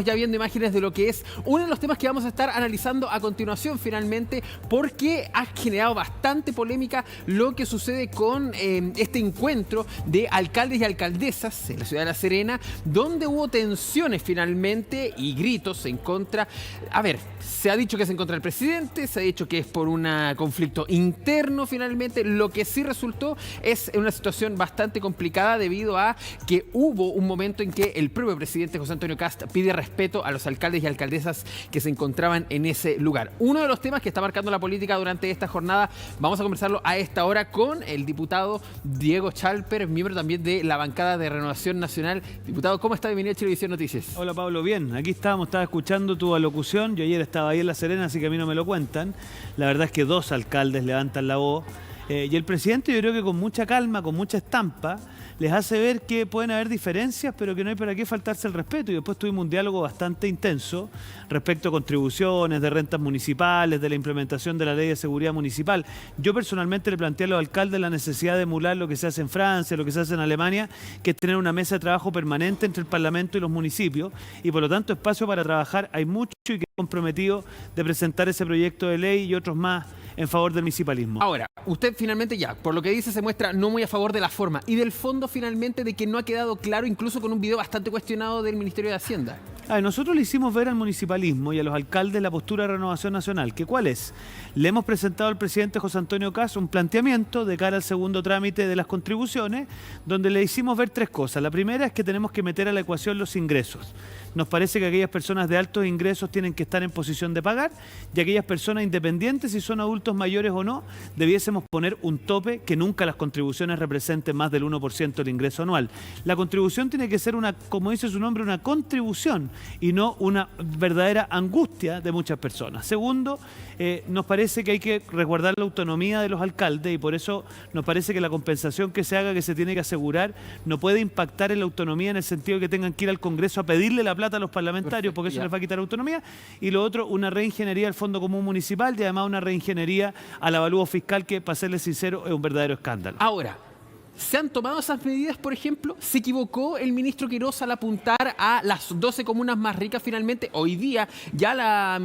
ya viendo imágenes de lo que es uno de los temas que vamos a estar analizando a continuación finalmente, porque ha generado bastante polémica lo que sucede con este encuentro de alcaldes y alcaldesas en la ciudad de La Serena, donde hubo tensiones finalmente y gritos en contra. A ver, se ha dicho que es en contra del presidente, se ha dicho que es por un conflicto interno finalmente. Lo que sí resultó es una situación bastante complicada debido a que hubo un momento en que el propio presidente José Antonio Kast pide respeto a los alcaldes y alcaldesas que se encontraban en ese lugar. Uno de los temas que está marcando la política durante esta jornada, vamos a conversarlo a esta hora con el diputado Diego Chalper, miembro también de la bancada de Renovación Nacional. Diputado, ¿cómo está? Bienvenido a Chilevisión Noticias. Hola Pablo, bien, aquí estaba escuchando tu alocución. Yo ayer estaba ahí en La Serena, así que a mí no me lo cuentan. La verdad es que dos alcaldes levantan la voz. Y el presidente, yo creo que con mucha calma, con mucha estampa, les hace ver que pueden haber diferencias, pero que no hay para qué faltarse el respeto. Y después tuvimos un diálogo bastante intenso respecto a contribuciones, de rentas municipales, de la implementación de la ley de seguridad municipal. Yo personalmente le planteé a los alcaldes la necesidad de emular lo que se hace en Francia, lo que se hace en Alemania, que es tener una mesa de trabajo permanente entre el Parlamento y los municipios. Y por lo tanto, espacio para trabajar hay mucho, y que he comprometido de presentar ese proyecto de ley y otros más en favor del municipalismo. Ahora, usted finalmente ya, por lo que dice, se muestra no muy a favor de la forma y del fondo finalmente, de que no ha quedado claro, incluso con un video bastante cuestionado del Ministerio de Hacienda. Nosotros le hicimos ver al municipalismo y a los alcaldes la postura de Renovación Nacional. ¿Que cuál es? Le hemos presentado al presidente José Antonio Kast un planteamiento de cara al segundo trámite de las contribuciones, donde le hicimos ver tres cosas. La primera es que tenemos que meter a la ecuación los ingresos. Nos parece que aquellas personas de altos ingresos tienen que estar en posición de pagar, y aquellas personas independientes, si son adultos mayores o no, debiésemos poner un tope, que nunca las contribuciones representen más del 1% del ingreso anual. La contribución tiene que ser una, como dice su nombre, una contribución y no una verdadera angustia de muchas personas. Segundo, nos parece que hay que resguardar la autonomía de los alcaldes, y por eso nos parece que la compensación que se haga, que se tiene que asegurar, no puede impactar en la autonomía, en el sentido de que tengan que ir al Congreso a pedirle la plata a los parlamentarios, porque eso les va a quitar autonomía. Y lo otro, una reingeniería al Fondo Común Municipal, y además una reingeniería al avalúo fiscal, que, para serles sincero, es un verdadero escándalo. Ahora, ¿se han tomado esas medidas, por ejemplo? ¿Se equivocó el ministro Quirós al apuntar a las 12 comunas más ricas finalmente? Hoy día ya la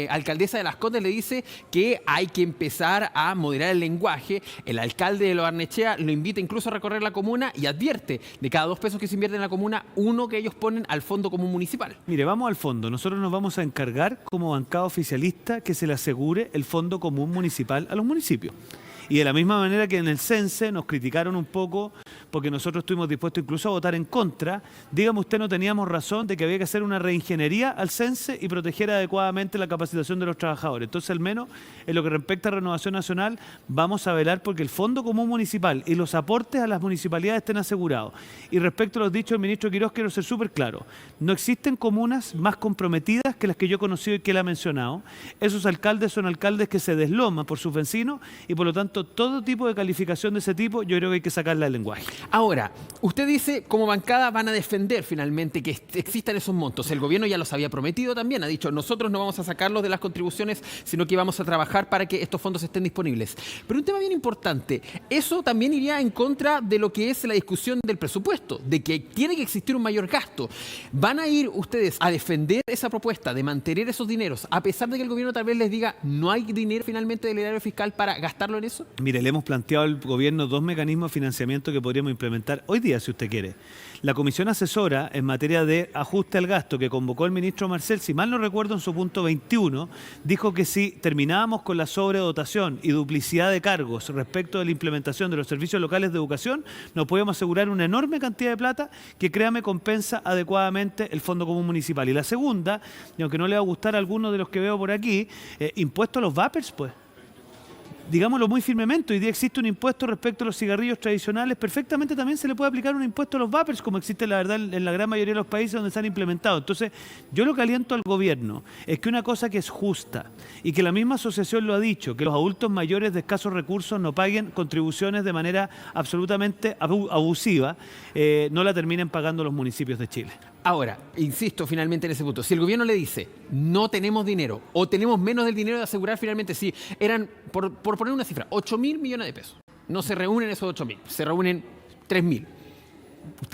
alcaldesa de Las Condes le dice que hay que empezar a moderar el lenguaje. El alcalde de Lo Barnechea lo invita incluso a recorrer la comuna y advierte de cada 2 pesos que se invierten en la comuna, 1 que ellos ponen al Fondo Común Municipal. Mire, vamos al fondo. Nosotros nos vamos a encargar como bancada oficialista que se le asegure el Fondo Común Municipal a los municipios. Y de la misma manera que en el CENSE nos criticaron un poco porque nosotros estuvimos dispuestos incluso a votar en contra, dígame usted, no teníamos razón de que había que hacer una reingeniería al CENSE y proteger adecuadamente la capacitación de los trabajadores. Entonces, al menos en lo que respecta a Renovación Nacional, vamos a velar porque el Fondo Común Municipal y los aportes a las municipalidades estén asegurados. Y respecto a los dichos del ministro Quirós, quiero ser súper claro. No existen comunas más comprometidas que las que yo he conocido y que él ha mencionado. Esos alcaldes son alcaldes que se desloman por sus vecinos, y por lo tanto todo tipo de calificación de ese tipo yo creo que hay que sacarla del lenguaje. Ahora, usted dice, como bancada van a defender finalmente que existan esos montos. El gobierno ya los había prometido también, ha dicho, nosotros no vamos a sacarlos de las contribuciones, sino que vamos a trabajar para que estos fondos estén disponibles. Pero un tema bien importante, eso también iría en contra de lo que es la discusión del presupuesto, de que tiene que existir un mayor gasto. ¿Van a ir ustedes a defender esa propuesta de mantener esos dineros, a pesar de que el gobierno tal vez les diga no hay dinero finalmente del erario fiscal para gastarlo en eso? Mire, le hemos planteado al gobierno 2 mecanismos de financiamiento que podríamos implementar hoy día, si usted quiere. La comisión asesora en materia de ajuste al gasto que convocó el ministro Marcel, si mal no recuerdo, en su punto 21, dijo que si terminábamos con la sobredotación y duplicidad de cargos respecto de la implementación de los servicios locales de educación, nos podíamos asegurar una enorme cantidad de plata que, créame, compensa adecuadamente el Fondo Común Municipal. Y la segunda, y aunque no le va a gustar a alguno de los que veo por aquí, impuesto a los vapers, pues. Digámoslo muy firmemente, hoy día existe un impuesto respecto a los cigarrillos tradicionales, perfectamente también se le puede aplicar un impuesto a los vapers, como existe la verdad en la gran mayoría de los países donde se han implementado. Entonces, yo lo que aliento al gobierno es que una cosa que es justa, y que la misma asociación lo ha dicho, que los adultos mayores de escasos recursos no paguen contribuciones de manera absolutamente abusiva, no la terminen pagando los municipios de Chile. Ahora, insisto finalmente en ese punto, si el gobierno le dice no tenemos dinero o tenemos menos del dinero de asegurar finalmente, si eran, por poner una cifra, 8.000 millones de pesos, no se reúnen esos 8.000, se reúnen 3.000.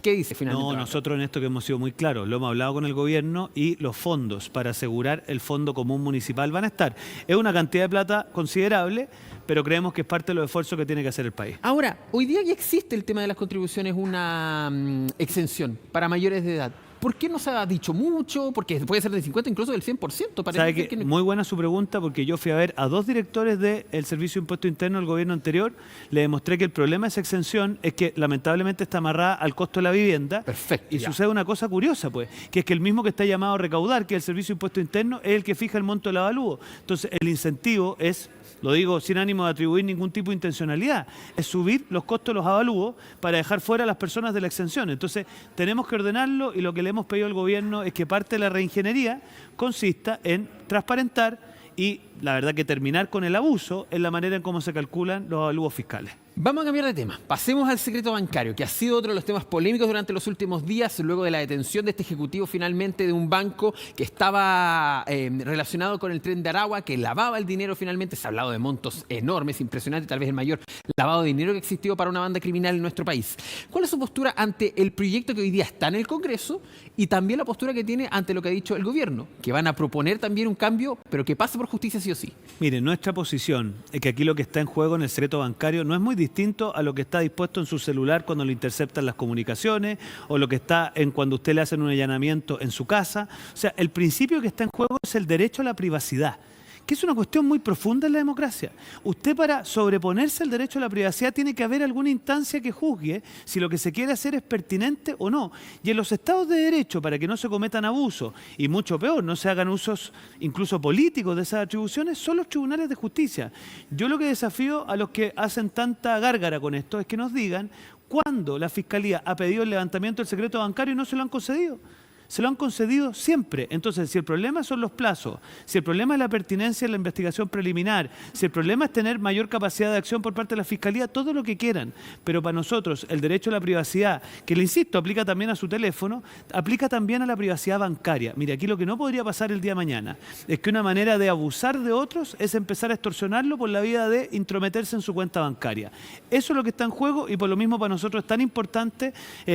¿Qué dice finalmente? No, nosotros en esto que hemos sido muy claros, lo hemos hablado con el gobierno y los fondos para asegurar el Fondo Común Municipal van a estar. Es una cantidad de plata considerable, pero creemos que es parte de los esfuerzos que tiene que hacer el país. Ahora, hoy día ya existe el tema de las contribuciones, una exención para mayores de edad. ¿Por qué no se ha dicho mucho? Porque puede ser del 50, incluso del 100%. ¿Sabe que muy buena su pregunta? Porque yo fui a ver a 2 directores del Servicio de Impuesto Interno del gobierno anterior. Le demostré que el problema de esa exención es que lamentablemente está amarrada al costo de la vivienda. Perfecto. Y sucede una cosa curiosa, pues, que es que el mismo que está llamado a recaudar, que es el Servicio de Impuesto Interno, es el que fija el monto del avalúo. Entonces, el incentivo es, lo digo sin ánimo de atribuir ningún tipo de intencionalidad, es subir los costos de los avalúos para dejar fuera a las personas de la exención. Entonces, tenemos que ordenarlo y lo que le hemos pedido al gobierno es que parte de la reingeniería consista en transparentar y, la verdad, que terminar con el abuso en la manera en cómo se calculan los avalúos fiscales. Vamos a cambiar de tema. Pasemos al secreto bancario, que ha sido otro de los temas polémicos durante los últimos días, luego de la detención de este ejecutivo finalmente de un banco que estaba relacionado con el Tren de Aragua, que lavaba el dinero finalmente. Se ha hablado de montos enormes, impresionantes, tal vez el mayor lavado de dinero que ha existido para una banda criminal en nuestro país. ¿Cuál es su postura ante el proyecto que hoy día está en el Congreso y también la postura que tiene ante lo que ha dicho el gobierno? Que van a proponer también un cambio, pero que pase por justicia sí o sí. Mire, nuestra posición es que aquí lo que está en juego en el secreto bancario no es muy distinto a lo que está dispuesto en su celular cuando le interceptan las comunicaciones o lo que está en cuando usted le hacen un allanamiento en su casa. O sea, el principio que está en juego es el derecho a la privacidad, que es una cuestión muy profunda en la democracia. Usted, para sobreponerse al derecho a la privacidad, tiene que haber alguna instancia que juzgue si lo que se quiere hacer es pertinente o no. Y en los estados de derecho, para que no se cometan abusos, y mucho peor, no se hagan usos incluso políticos de esas atribuciones, son los tribunales de justicia. Yo lo que desafío a los que hacen tanta gárgara con esto es que nos digan cuándo la Fiscalía ha pedido el levantamiento del secreto bancario y no se lo han concedido. Se lo han concedido siempre. Entonces, si el problema son los plazos, si el problema es la pertinencia en la investigación preliminar, si el problema es tener mayor capacidad de acción por parte de la Fiscalía, todo lo que quieran. Pero para nosotros, el derecho a la privacidad, que le insisto, aplica también a su teléfono, aplica también a la privacidad bancaria. Mire, aquí lo que no podría pasar el día de mañana es que una manera de abusar de otros es empezar a extorsionarlo por la vía de intrometerse en su cuenta bancaria. Eso es lo que está en juego y por lo mismo para nosotros es tan importante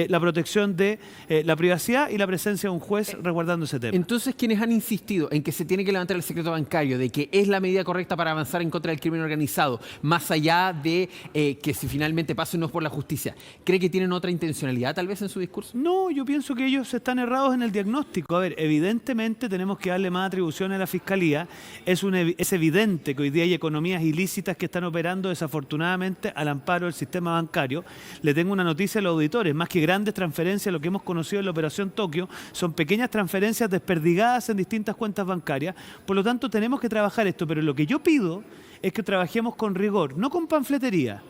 la protección de la privacidad y la presencia de un juez resguardando ese tema. Entonces, quienes han insistido en que se tiene que levantar el secreto bancario, de que es la medida correcta para avanzar en contra del crimen organizado, más allá de que si finalmente pasa no es por la justicia, ¿cree que tienen otra intencionalidad tal vez en su discurso? No, yo pienso que ellos están errados en el diagnóstico. A ver, evidentemente tenemos que darle más atribuciones a la Fiscalía. Es evidente que hoy día hay economías ilícitas que están operando desafortunadamente al amparo del sistema bancario. Le tengo una noticia a los auditores, más que grandes transferencias, lo que hemos conocido en la Operación Tokio, son pequeñas transferencias desperdigadas en distintas cuentas bancarias. Por lo tanto, tenemos que trabajar esto, pero lo que yo pido es que trabajemos con rigor, no con panfletería,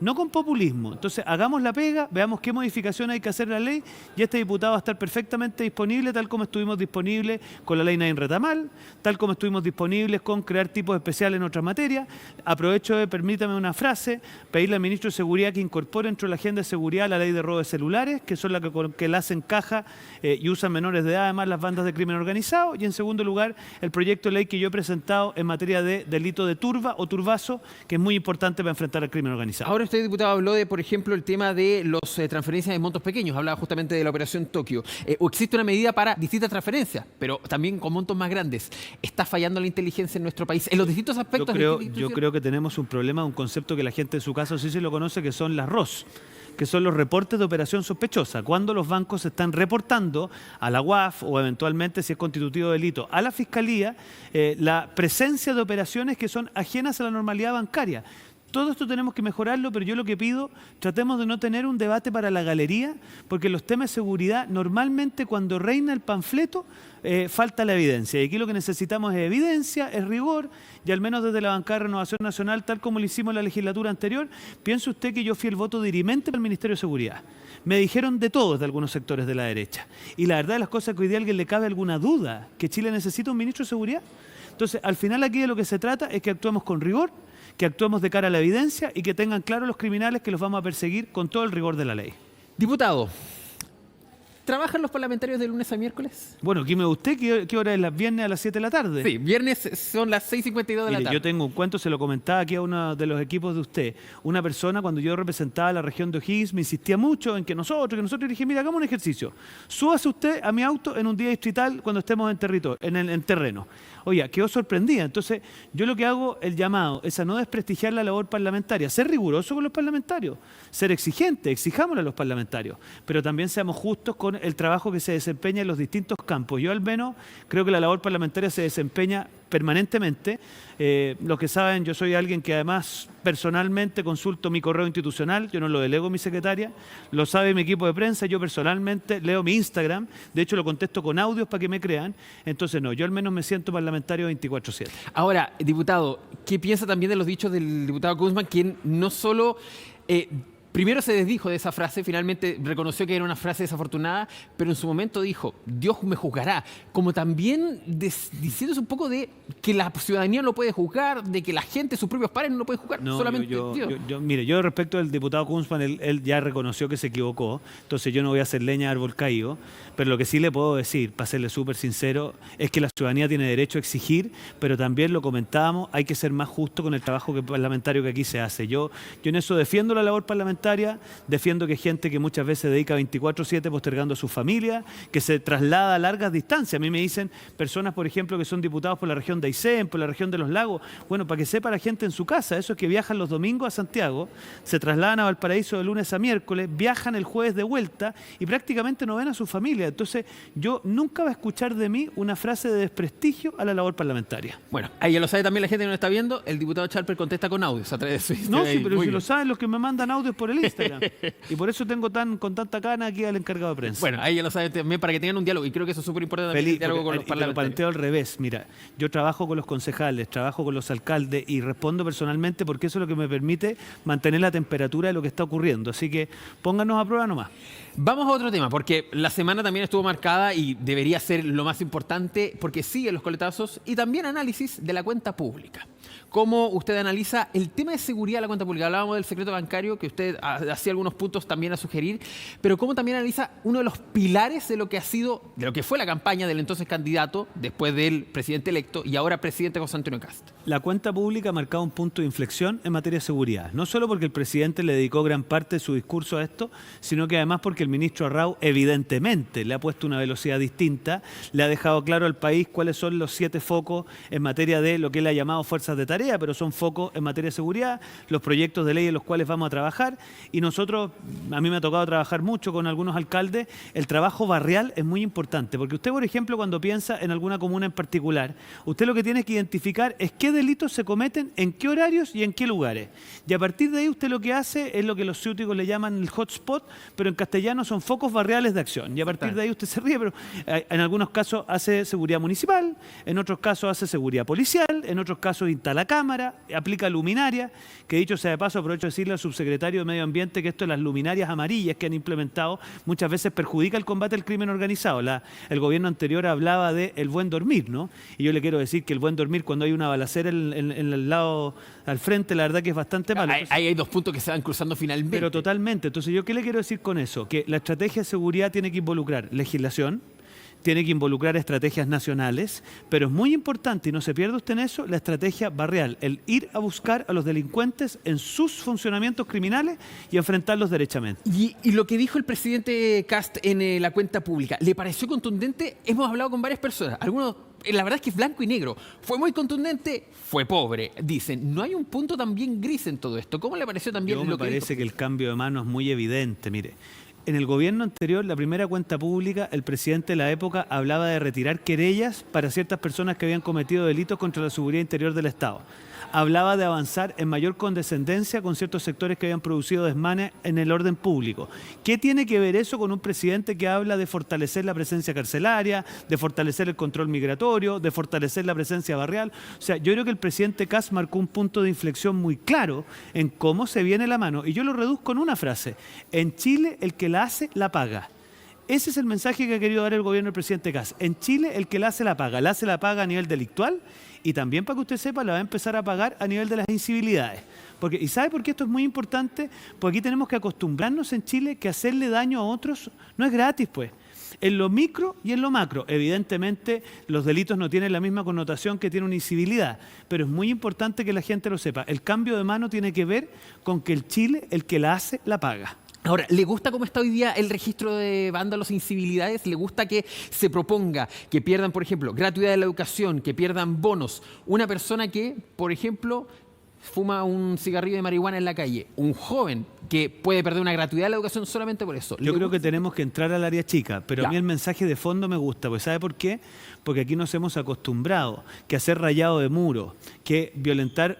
no con populismo. Entonces, hagamos la pega, veamos qué modificaciones hay que hacer en la ley y este diputado va a estar perfectamente disponible, tal como estuvimos disponibles con la ley Nain Retamal, tal como estuvimos disponibles con crear tipos especiales en otras materias. Aprovecho permítame una frase, pedirle al ministro de Seguridad que incorpore dentro de la agenda de seguridad la ley de robo de celulares, que son las que la hacen caja y usan menores de edad, además las bandas de crimen organizado. Y en segundo lugar, el proyecto de ley que yo he presentado en materia de delito de turba o turbazo, que es muy importante para enfrentar al crimen organizado. Ahora usted, diputado, habló de, por ejemplo, el tema de las transferencias de montos pequeños. Hablaba justamente de la Operación Tokio. O existe una medida para distintas transferencias, pero también con montos más grandes. ¿Está fallando la inteligencia en nuestro país en los distintos aspectos? Yo creo que tenemos un problema, un concepto que la gente en su caso sí se lo conoce, que son las ROS, que son los reportes de operación sospechosa, cuando los bancos están reportando a la UAF o eventualmente, si es constitutivo de delito, a la Fiscalía, la presencia de operaciones que son ajenas a la normalidad bancaria. Todo esto tenemos que mejorarlo, pero yo lo que pido, tratemos de no tener un debate para la galería, porque en los temas de seguridad, normalmente cuando reina el panfleto, falta la evidencia. Y aquí lo que necesitamos es evidencia, es rigor, y al menos desde la bancada de Renovación Nacional, tal como lo hicimos en la legislatura anterior, piense usted que yo fui el voto dirimente para el Ministerio de Seguridad. Me dijeron de todos de algunos sectores de la derecha. Y la verdad de las cosas es que hoy día a alguien le cabe alguna duda que Chile necesita un ministro de Seguridad. Entonces, al final aquí de lo que se trata es que actuemos con rigor, que actuemos de cara a la evidencia y que tengan claro los criminales que los vamos a perseguir con todo el rigor de la ley. Diputado, ¿Trabajan los parlamentarios de lunes a miércoles? Bueno, dime usted qué hora es, las viernes a las 7 de la tarde. Sí, viernes son las 6:52 de la Mire, tarde. yo tengo un cuento, se lo comentaba aquí a uno de los equipos de usted. Una persona, cuando yo representaba la región de O'Higgins, me insistía mucho en que nosotros, y dije, mira, hagamos un ejercicio. Súbase usted a mi auto en un día distrital cuando estemos en territorio, en terreno. Oiga, quedó sorprendida. Entonces, yo lo que hago, el llamado, es a no desprestigiar la labor parlamentaria, ser riguroso con los parlamentarios, ser exigente, exijámosle a los parlamentarios, pero también seamos justos con el trabajo que se desempeña en los distintos campos. Yo al menos creo que la labor parlamentaria se desempeña permanentemente. Los que saben, yo soy alguien que además personalmente consulto mi correo institucional, yo no lo delego a mi secretaria, lo sabe mi equipo de prensa, yo personalmente leo mi Instagram, de hecho lo contesto con audios para que me crean, entonces no, yo al menos me siento parlamentario 24/7. Ahora, diputado, ¿qué piensa también de los dichos del diputado Kunzman, quien no solo... primero se desdijo de esa frase, finalmente reconoció que era una frase desafortunada, pero en su momento dijo, Dios me juzgará, como también diciéndose un poco de que la ciudadanía no lo puede juzgar, de que la gente, sus propios pares no lo pueden juzgar, No, solamente Dios. Mire, yo respecto al diputado Kunzman, él ya reconoció que se equivocó, entonces yo no voy a hacer leña de árbol caído, pero lo que sí le puedo decir, para serle súper sincero, es que la ciudadanía tiene derecho a exigir, pero también lo comentábamos, hay que ser más justo con el trabajo parlamentario que aquí se hace. Yo en eso defiendo la labor parlamentaria, defiendo que hay gente que muchas veces dedica 24/7 postergando a su familia, que se traslada a largas distancias. A mí me dicen personas, por ejemplo, que son diputados por la región de Aysén, por la región de Los Lagos. Bueno, para que sepa la gente en su casa, eso es que viajan los domingos a Santiago, se trasladan a Valparaíso de lunes a miércoles, viajan el jueves de vuelta y prácticamente no ven a su familia. Entonces, yo nunca voy a escuchar de mí una frase de desprestigio a la labor parlamentaria. Bueno, ahí ya lo sabe también la gente que nos está viendo, el diputado Chalper contesta con audios a través de su No, sí, Instagram. pero Muy si bien. lo saben los que me mandan audios por el Instagram. Y por eso tengo con tanta cana aquí al encargado de prensa. Bueno, ahí ya lo saben también para que tengan un diálogo, y creo que eso es súper importante también, el diálogo con los y te lo parlamentarios. planteo al revés. Mira, yo trabajo con los concejales, trabajo con los alcaldes y respondo personalmente porque eso es lo que me permite mantener la temperatura de lo que está ocurriendo. Así que pónganos a prueba nomás. Vamos a otro tema, porque la semana también estuvo marcada y debería ser lo más importante, porque siguen los coletazos y también análisis de la cuenta pública. ¿Cómo usted analiza el tema de seguridad de la cuenta pública? Hablábamos del secreto bancario, que usted hacía algunos puntos también a sugerir, pero ¿cómo también analiza uno de los pilares de lo que ha sido, de lo que fue la campaña del entonces candidato, después del presidente electo y ahora presidente José Antonio Kast? La cuenta pública ha marcado un punto de inflexión en materia de seguridad. No solo porque el presidente le dedicó gran parte de su discurso a esto, sino que además porque el ministro Arrau evidentemente le ha puesto una velocidad distinta, le ha dejado claro al país cuáles son los 7 focos en materia de lo que él ha llamado fuerzas de tarea, pero son focos en materia de seguridad, los proyectos de ley en los cuales vamos a trabajar. Y nosotros, a mí me ha tocado trabajar mucho con algunos alcaldes, el trabajo barrial es muy importante, porque usted, por ejemplo, cuando piensa en alguna comuna en particular, usted lo que tiene que identificar es qué delitos se cometen, en qué horarios y en qué lugares. Y a partir de ahí usted lo que hace es lo que los ciúticos le llaman el hotspot, pero en castellano son focos barriales de acción. Y a partir de ahí usted se ríe, pero en algunos casos hace seguridad municipal, en otros casos hace seguridad policial, en otros casos instala cámara, aplica luminaria, que dicho sea de paso, aprovecho de decirle al subsecretario de Medio Ambiente que esto de las luminarias amarillas que han implementado muchas veces perjudica el combate al crimen organizado. El gobierno anterior hablaba de el buen dormir, ¿no? Y yo le quiero decir que el buen dormir cuando hay una balacera en el lado al frente, la verdad que es bastante malo. Entonces, Ahí hay dos puntos que se van cruzando finalmente. pero totalmente. Entonces, ¿yo qué le quiero decir con eso? Que la estrategia de seguridad tiene que involucrar legislación, tiene que involucrar estrategias nacionales, pero es muy importante, y no se pierda usted en eso, la estrategia barrial, el ir a buscar a los delincuentes en sus funcionamientos criminales y enfrentarlos derechamente. Y lo que dijo el presidente Kast en la cuenta pública, ¿le pareció contundente? Hemos hablado con varias personas, algunos, la verdad es que es blanco y negro. Fue muy contundente, fue pobre. Dicen, ¿no hay un punto también gris en todo esto? ¿Cómo le pareció también Yo lo me que parece dijo? que el cambio de mano es muy evidente, mire. En el gobierno anterior, la primera cuenta pública, el presidente de la época hablaba de retirar querellas para ciertas personas que habían cometido delitos contra la seguridad interior del Estado. Hablaba de avanzar en mayor condescendencia con ciertos sectores que habían producido desmanes en el orden público. ¿Qué tiene que ver eso con un presidente que habla de fortalecer la presencia carcelaria, de fortalecer el control migratorio, de fortalecer la presencia barrial? O sea, yo creo que el presidente Kast marcó un punto de inflexión muy claro en cómo se viene la mano. Y yo lo reduzco en una frase. En Chile, el que la hace, la paga. Ese es el mensaje que ha querido dar el gobierno del presidente Kast. En Chile, el que la hace la paga a nivel delictual y también, para que usted sepa, la va a empezar a pagar a nivel de las incivilidades. ¿Y sabe por qué esto es muy importante? Porque aquí tenemos que acostumbrarnos en Chile que hacerle daño a otros no es gratis, pues. en lo micro y en lo macro. Evidentemente, los delitos no tienen la misma connotación que tiene una incivilidad, pero es muy importante que la gente lo sepa. El cambio de mano tiene que ver con que el Chile, el que la hace, la paga. Ahora, ¿le gusta cómo está hoy día el registro de vándalos e incivilidades? ¿Le gusta que se proponga que pierdan, por ejemplo, gratuidad de la educación, que pierdan bonos? Una persona que, por ejemplo, fuma un cigarrillo de marihuana en la calle, un joven que puede perder una gratuidad de la educación solamente por eso. Yo creo que tenemos que entrar al área chica, pero Ya. a mí el mensaje de fondo me gusta, pues ¿sabe por qué? Porque aquí nos hemos acostumbrado que hacer rayado de muro, que violentar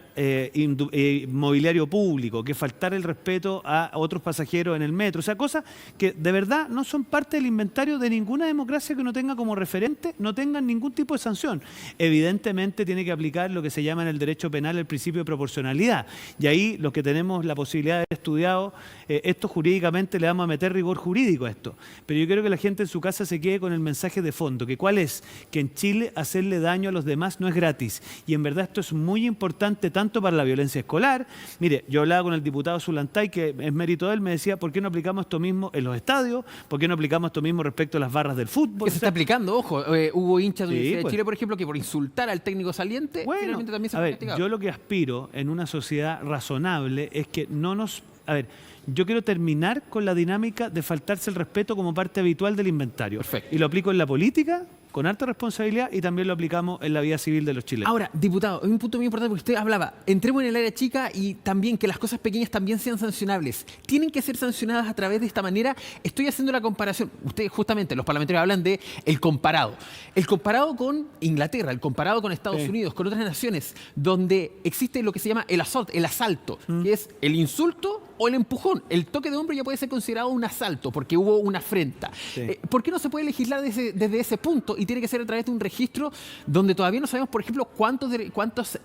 mobiliario público, que faltar el respeto a otros pasajeros en el metro, o sea, cosas que de verdad no son parte del inventario de ninguna democracia que no tenga como referente, no tengan ningún tipo de sanción. Evidentemente tiene que aplicar lo que se llama en el derecho penal el principio de proporcionalidad, y ahí los que tenemos la posibilidad de haber estudiado esto jurídicamente le vamos a meter rigor jurídico a esto, pero yo quiero que la gente en su casa se quede con el mensaje de fondo, que ¿cuál es? Que en Chile hacerle daño a los demás no es gratis, y en verdad esto es muy importante tanto para la violencia escolar. Mire, yo hablaba con el diputado Zulantay, que es mérito de él, me decía, ¿por qué no aplicamos esto mismo en los estadios? ¿Por qué no aplicamos esto mismo respecto a las barras del fútbol? Que se está aplicando, ojo, hubo hinchas de Sí, Universidad de pues. Chile, por ejemplo, que por insultar al técnico saliente, Bueno, finalmente también se a fue ver, castigado. yo lo que aspiro en una sociedad razonable es que no nos... A ver, yo quiero terminar con la dinámica de faltarse el respeto como parte habitual del inventario. Perfecto. Y lo aplico en la política, con harta responsabilidad, y también lo aplicamos en la vida civil de los chilenos. Ahora, diputado, es un punto muy importante porque usted hablaba, entremos en el área chica y también que las cosas pequeñas también sean sancionables. Tienen que ser sancionadas a través de esta manera. Estoy haciendo la comparación. Ustedes justamente, los parlamentarios hablan de el comparado. El comparado con Inglaterra, el comparado con Estados Sí. Unidos, con otras naciones, donde existe lo que se llama el asalto, que es el insulto o el empujón. El toque de hombro ya puede ser considerado un asalto porque hubo una afrenta. Sí. ¿Por qué no se puede legislar desde ese punto y tiene que ser a través de un registro donde todavía no sabemos, por ejemplo, cuántos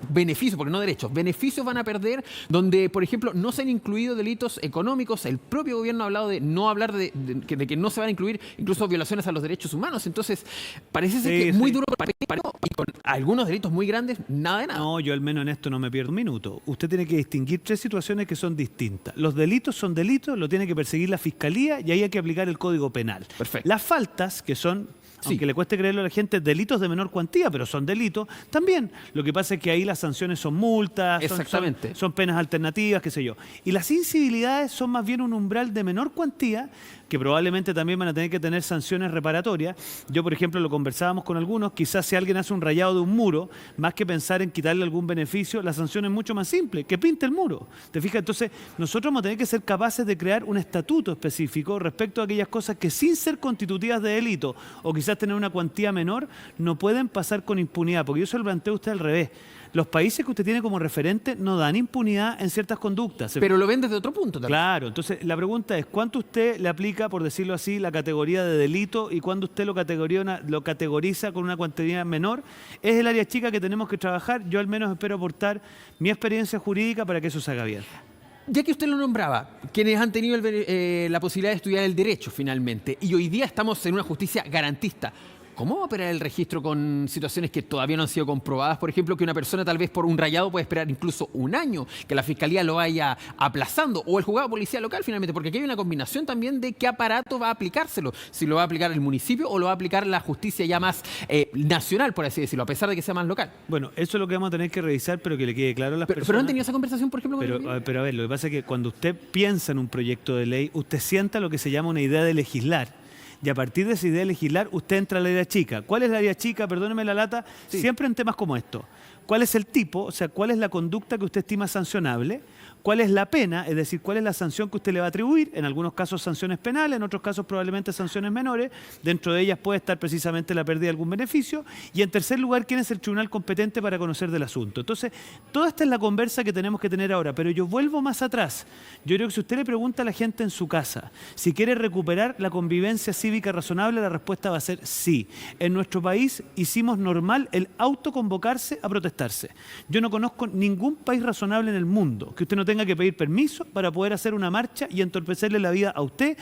beneficios, porque no derechos, beneficios van a perder, donde, por ejemplo, no se han incluido delitos económicos? El propio gobierno ha hablado de no hablar de que no se van a incluir incluso violaciones a los derechos humanos. Entonces, parece ser Sí, que es muy sí. duro y con algunos delitos muy grandes, nada de nada. No, yo al menos en esto no me pierdo un minuto. Usted tiene que distinguir tres situaciones que son distintas. Los delitos son delitos, lo tiene que perseguir la Fiscalía y ahí hay que aplicar el Código Penal. Perfecto. Las faltas, que son, Sí. aunque le cueste creerlo a la gente, delitos de menor cuantía, pero son delitos, también. Lo que pasa es que ahí las sanciones son multas, Exactamente. son penas alternativas, qué sé yo. Y las incivilidades son más bien un umbral de menor cuantía, que probablemente también van a tener que tener sanciones reparatorias. Yo, por ejemplo, lo conversábamos con algunos, quizás si alguien hace un rayado de un muro, más que pensar en quitarle algún beneficio, la sanción es mucho más simple, que pinte el muro. ¿Te fijas? Entonces, nosotros vamos a tener que ser capaces de crear un estatuto específico respecto a aquellas cosas que sin ser constitutivas de delito, o quizás tener una cuantía menor, no pueden pasar con impunidad, porque yo se lo planteo a usted al revés. Los países que usted tiene como referente no dan impunidad en ciertas conductas. Pero lo ven desde otro punto también. Claro, entonces la pregunta es, ¿cuánto usted le aplica, por decirlo así, la categoría de delito y cuándo usted lo categoriza con una cuantía menor? Es el área chica que tenemos que trabajar. Yo al menos espero aportar mi experiencia jurídica para que eso se haga bien. Ya que usted lo nombraba, quienes han tenido la posibilidad de estudiar el derecho finalmente, y hoy día estamos en una justicia garantista, ¿cómo va a operar el registro con situaciones que todavía no han sido comprobadas? Por ejemplo, que una persona tal vez por un rayado puede esperar incluso un año, que la fiscalía lo vaya aplazando, o el juzgado de policía local finalmente, porque aquí hay una combinación también de qué aparato va a aplicárselo, si lo va a aplicar el municipio o lo va a aplicar la justicia ya más nacional, por así decirlo, a pesar de que sea más local. Bueno, eso es lo que vamos a tener que revisar, pero que le quede claro a las Pero personas. ¿han tenido esa conversación, por ejemplo, con el gobierno? Pero a ver, lo que pasa es que cuando usted piensa en un proyecto de ley, usted sienta lo que se llama una idea de legislar. Y a partir de esa idea de legislar, usted entra al área chica. ¿Cuál es la área chica? Perdóneme la lata. Sí. Siempre en temas como esto. ¿Cuál es el tipo? O sea, ¿cuál es la conducta que usted estima sancionable? ¿Cuál es la pena? Es decir, ¿cuál es la sanción que usted le va a atribuir? En algunos casos sanciones penales, en otros casos probablemente sanciones menores. Dentro de ellas puede estar precisamente la pérdida de algún beneficio. Y en tercer lugar, ¿quién es el tribunal competente para conocer del asunto? Entonces, toda esta es la conversa que tenemos que tener ahora. Pero yo vuelvo más atrás. Yo creo que si usted le pregunta a la gente en su casa si quiere recuperar la convivencia cívica razonable, la respuesta va a ser sí. En nuestro país hicimos normal el autoconvocarse a protestarse. Yo no conozco ningún país razonable en el mundo que usted no tenga que pedir permiso para poder hacer una marcha y entorpecerle la vida a usted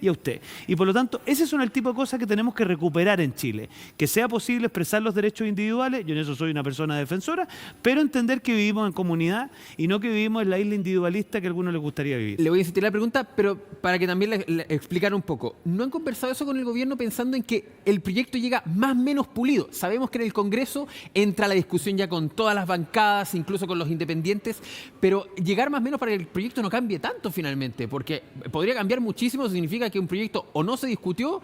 y a usted. Y por lo tanto, ese son el tipo de cosas que tenemos que recuperar en Chile. Que sea posible expresar los derechos individuales, yo en eso soy una persona defensora, pero entender que vivimos en comunidad y no que vivimos en la isla individualista que a algunos les gustaría vivir. Le voy a insistir la pregunta, pero para que también le explicara un poco. ¿No han conversado conversado eso con el gobierno pensando en que el proyecto llega más o menos pulido? Sabemos que en el Congreso entra la discusión ya con todas las bancadas, incluso con los independientes, pero llegar más o menos para que el proyecto no cambie tanto finalmente, porque podría cambiar muchísimo, significa que un proyecto o no se discutió.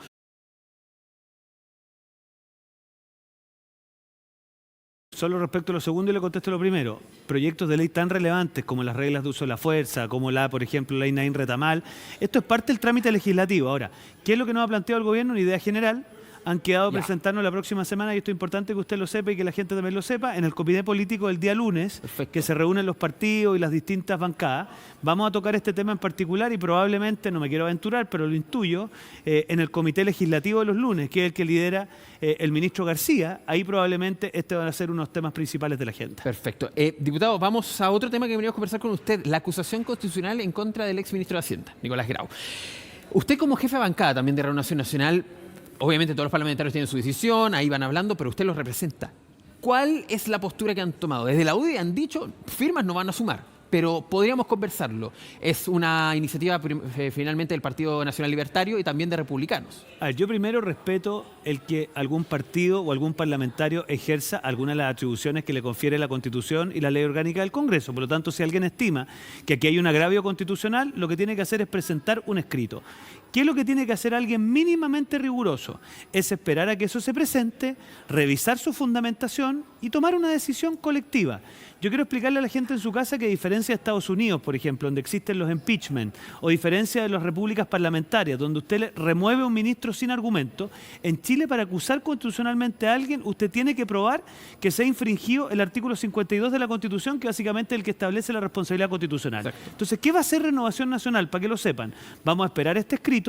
Solo respecto a lo segundo y le contesto lo primero. Proyectos de ley tan relevantes como las reglas de uso de la fuerza, como por ejemplo, ley Nain Retamal, esto es parte del trámite legislativo. Ahora, ¿qué es lo que nos ha planteado el gobierno? Una idea general. Han quedado presentarnos la próxima semana, y esto es importante que usted lo sepa y que la gente también lo sepa, en el comité político del día lunes, que se reúnen los partidos y las distintas bancadas. Vamos a tocar este tema en particular y probablemente, no me quiero aventurar, pero lo intuyo, en el comité legislativo de los lunes, que es el que lidera el ministro García. Ahí probablemente este van a ser unos temas principales de la agenda. Perfecto. Diputado, vamos a otro tema que venimos a conversar con usted, la acusación constitucional en contra del exministro de Hacienda, Nicolás Grau. Usted como jefe de bancada también de Renovación Nacional, obviamente todos los parlamentarios tienen su decisión, ahí van hablando, pero usted los representa. ¿Cuál es la postura que han tomado? Desde la UDI han dicho, firmas no van a sumar, pero podríamos conversarlo. Es una iniciativa finalmente del Partido Nacional Libertario y también de republicanos. A ver, yo primero respeto el que algún partido o algún parlamentario ejerza alguna de las atribuciones que le confiere la Constitución y la Ley Orgánica del Congreso. Por lo tanto, si alguien estima que aquí hay un agravio constitucional, lo que tiene que hacer es presentar un escrito. ¿Qué es lo que tiene que hacer alguien mínimamente riguroso? Es esperar a que eso se presente, revisar su fundamentación y tomar una decisión colectiva. Yo quiero explicarle a la gente en su casa que a diferencia de Estados Unidos, por ejemplo, donde existen los impeachment, o diferencia de las repúblicas parlamentarias, donde usted le remueve a un ministro sin argumento, en Chile para acusar constitucionalmente a alguien, usted tiene que probar que se ha infringido el artículo 52 de la Constitución, que básicamente es el que establece la responsabilidad constitucional. Exacto. Entonces, ¿qué va a hacer Renovación Nacional? Para que lo sepan, vamos a esperar este escrito,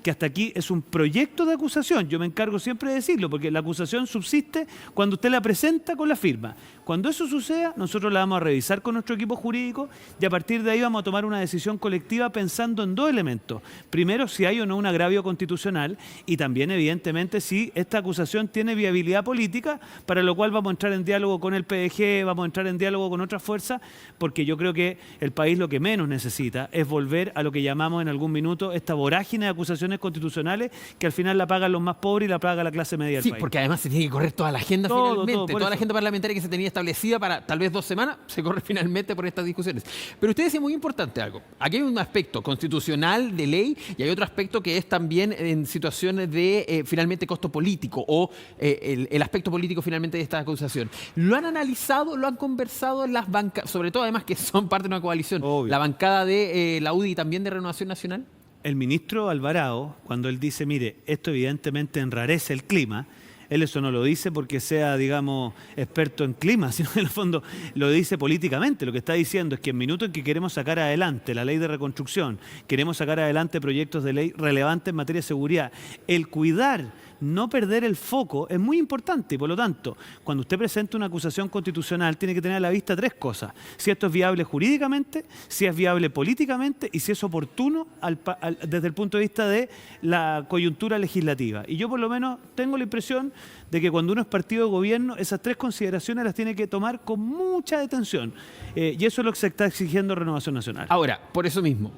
que hasta aquí es un proyecto de acusación. Yo me encargo siempre de decirlo, porque la acusación subsiste cuando usted la presenta con la firma. Cuando eso suceda, nosotros la vamos a revisar con nuestro equipo jurídico y a partir de ahí vamos a tomar una decisión colectiva pensando en dos elementos. Primero, si hay o no un agravio constitucional y también, evidentemente, si esta acusación tiene viabilidad política, para lo cual vamos a entrar en diálogo con el PDG, vamos a entrar en diálogo con otras fuerzas, porque yo creo que el país lo que menos necesita es volver a lo que llamamos en algún minuto esta vorágine de acusaciones constitucionales que al final la pagan los más pobres y la paga la clase media del país. Sí, porque además se tiene que correr toda la agenda finalmente, toda la agenda parlamentaria que se tenía establecida para tal vez 2 semanas, se corre finalmente por estas discusiones. Pero usted decía muy importante algo. Aquí hay un aspecto constitucional de ley y hay otro aspecto que es también en situaciones de finalmente costo político o el aspecto político finalmente de esta acusación. ¿Lo han analizado, lo han conversado en las bancas, sobre todo además que son parte de una coalición, obvio, la bancada de la UDI y también de Renovación Nacional? El ministro Alvarado, cuando él dice, mire, esto evidentemente enrarece el clima, él eso no lo dice porque sea, digamos, experto en clima, sino en el fondo lo dice políticamente. Lo que está diciendo es que en minuto en que queremos sacar adelante la ley de reconstrucción, queremos sacar adelante proyectos de ley relevantes en materia de seguridad, el cuidar, no perder el foco es muy importante y por lo tanto, cuando usted presenta una acusación constitucional tiene que tener a la vista 3 cosas. Si esto es viable jurídicamente, si es viable políticamente y si es oportuno desde el punto de vista de la coyuntura legislativa. Y yo por lo menos tengo la impresión de que cuando uno es partido de gobierno, esas 3 consideraciones las tiene que tomar con mucha detención. Y eso es lo que se está exigiendo Renovación Nacional. Ahora, por eso mismo,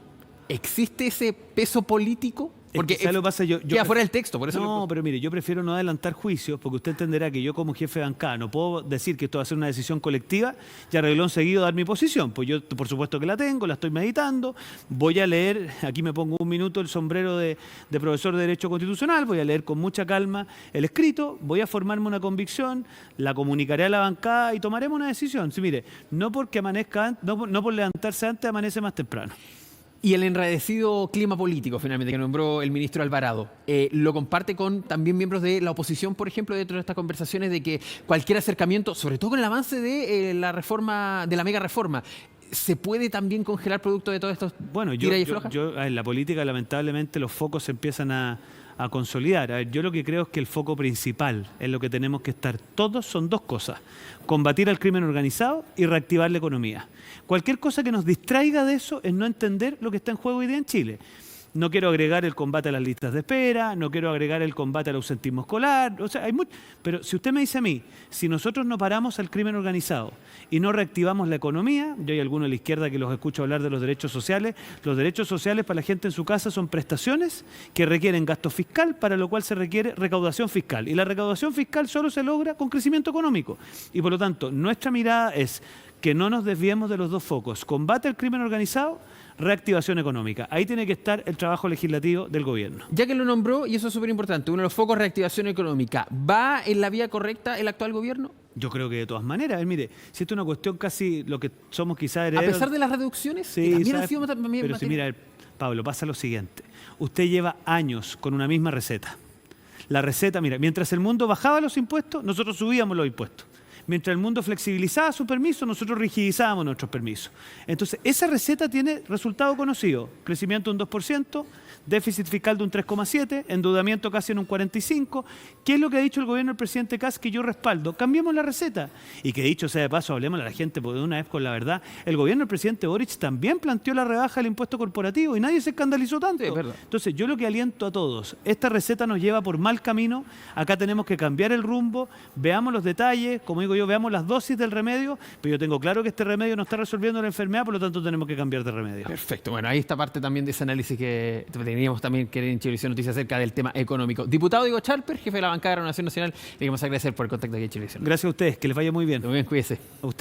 ¿existe ese peso político? Porque lo pasa yo queda fuera del texto, por eso. No, pero mire, yo prefiero no adelantar juicios, porque usted entenderá que yo como jefe de bancada no puedo decir que esto va a ser una decisión colectiva y a reglón seguido dar mi posición. Pues yo por supuesto que la tengo, la estoy meditando, voy a leer, aquí me pongo un minuto el sombrero de profesor de Derecho Constitucional, voy a leer con mucha calma el escrito, voy a formarme una convicción, la comunicaré a la bancada y tomaremos una decisión. Sí, mire, no porque amanezca, no por levantarse antes, amanece más temprano. Y el enradecido clima político, finalmente, que nombró el ministro Alvarado, lo comparte con también miembros de la oposición, por ejemplo, dentro de estas conversaciones, de que cualquier acercamiento, sobre todo con el avance de la reforma, de la mega reforma, ¿se puede también congelar producto de todo esto? Bueno, yo en la política, lamentablemente, los focos se empiezan a consolidar. A ver, yo lo que creo es que el foco principal en lo que tenemos que estar todos son 2 cosas: combatir al crimen organizado y reactivar la economía. Cualquier cosa que nos distraiga de eso es no entender lo que está en juego hoy día en Chile. no quiero agregar el combate a las listas de espera, no quiero agregar el combate al ausentismo escolar, o sea, pero si usted me dice a mí, si nosotros no paramos al crimen organizado y no reactivamos la economía, yo hay algunos de la izquierda que los escucho hablar de los derechos sociales para la gente en su casa son prestaciones que requieren gasto fiscal, para lo cual se requiere recaudación fiscal. Y la recaudación fiscal solo se logra con crecimiento económico. Y por lo tanto, nuestra mirada es que no nos desviemos de los dos focos. Combate al crimen organizado, reactivación económica. Ahí tiene que estar el trabajo legislativo del gobierno. Ya que lo nombró, y eso es súper importante, uno de los focos, reactivación económica, ¿va en la vía correcta el actual gobierno? Yo creo que de todas maneras, mire, si esto es una cuestión casi lo que somos quizás herederos... A pesar de las reducciones, sí, también han sido también pero si mira, Pablo, pasa lo siguiente. Usted lleva años con una misma receta. La receta, mira, mientras el mundo bajaba los impuestos, nosotros subíamos los impuestos. Mientras el mundo flexibilizaba su permiso, nosotros rigidizábamos nuestros permisos. Entonces, esa receta tiene resultado conocido. Crecimiento de un 2%, déficit fiscal de un 3,7%, endeudamiento casi en un 45%. ¿Qué es lo que ha dicho el gobierno del presidente Kast que yo respaldo? Cambiemos la receta. Y que dicho sea de paso, hablemos a la gente porque de una vez con la verdad, el gobierno del presidente Boric también planteó la rebaja del impuesto corporativo y nadie se escandalizó tanto. Sí, es verdad. Entonces, yo lo que aliento a todos, esta receta nos lleva por mal camino, acá tenemos que cambiar el rumbo, veamos los detalles, como digo yo, veamos las dosis del remedio, pero yo tengo claro que este remedio no está resolviendo la enfermedad, por lo tanto tenemos que cambiar de remedio. Perfecto. Bueno, ahí está parte también de ese análisis que teníamos también que en Chilevisión Noticias acerca del tema económico. Diputado Diego Chalper, jefe de la bancada de Renovación Nacional, le queremos agradecer por el contacto aquí en Chilevisión. Gracias a ustedes, que les vaya muy bien. Muy bien, cuídese. A usted.